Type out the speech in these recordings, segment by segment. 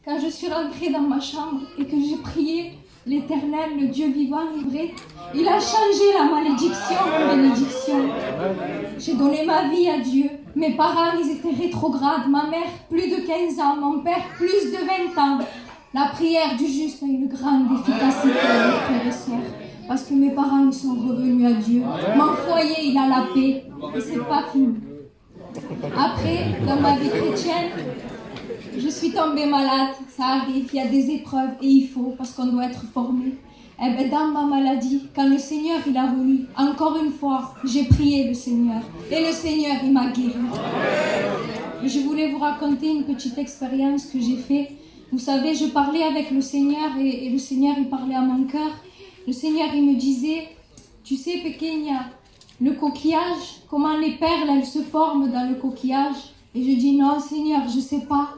quand je suis rentrée dans ma chambre et que j'ai prié l'Éternel, le Dieu vivant et vrai, il a changé la malédiction en bénédiction. J'ai donné ma vie à Dieu. Mes parents, ils étaient rétrogrades. Ma mère, plus de 15 ans. Mon père, plus de 20 ans. La prière du juste a une grande efficacité, mes frères et sœurs. Parce que mes parents, ils sont revenus à Dieu. Mon foyer, il a la paix. Et c'est pas fini. Après, dans ma vie chrétienne, je suis tombée malade. Ça arrive, il y a des épreuves et il faut, parce qu'on doit être formé. Eh bien, dans ma maladie, quand le Seigneur, il a voulu, encore une fois, j'ai prié le Seigneur. Et le Seigneur, il m'a guéri. Et je voulais vous raconter une petite expérience que j'ai faite. Vous savez, je parlais avec le Seigneur et le Seigneur, il parlait à mon cœur. Le Seigneur, il me disait, tu sais, Pequeña, le coquillage, comment les perles, elles se forment dans le coquillage. Et je dis, non, Seigneur, je ne sais pas.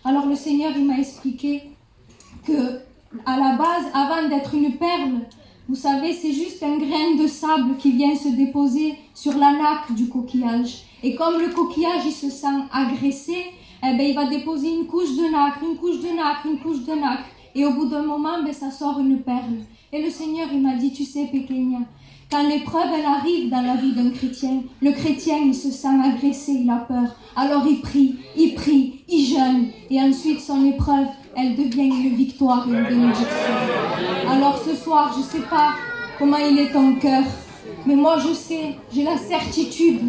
Alors le Seigneur, il m'a expliqué que, à la base, avant d'être une perle, vous savez, c'est juste un grain de sable qui vient se déposer sur la naque du coquillage. Et comme le coquillage, il se sent agressé, eh ben, il va déposer une couche de nacre, une couche de nacre, une couche de nacre. Et au bout d'un moment, ben, ça sort une perle. Et le Seigneur, il m'a dit, tu sais, Pequeña, quand l'épreuve, elle arrive dans la vie d'un chrétien, le chrétien, il se sent agressé, il a peur. Alors il prie, il jeûne. Et ensuite, son épreuve, elle devient une victoire et une bénédiction. Alors ce soir, je ne sais pas comment il est ton cœur, mais moi je sais, j'ai la certitude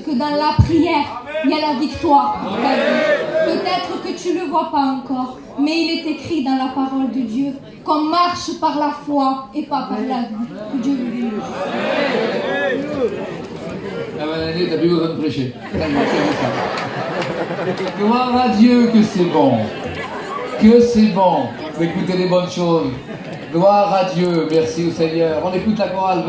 que dans la prière, il y a la victoire pour ta vie. Peut-être que tu ne le vois pas encore, mais il est écrit dans la parole de Dieu qu'on marche par la foi et pas par la vie. Que Dieu vous bénisse. Ah ben, t'as plus besoin de prêcher. Gloire à Dieu que c'est bon. Que c'est bon d'écouter les bonnes choses. Gloire à Dieu. Merci au Seigneur. On écoute la chorale.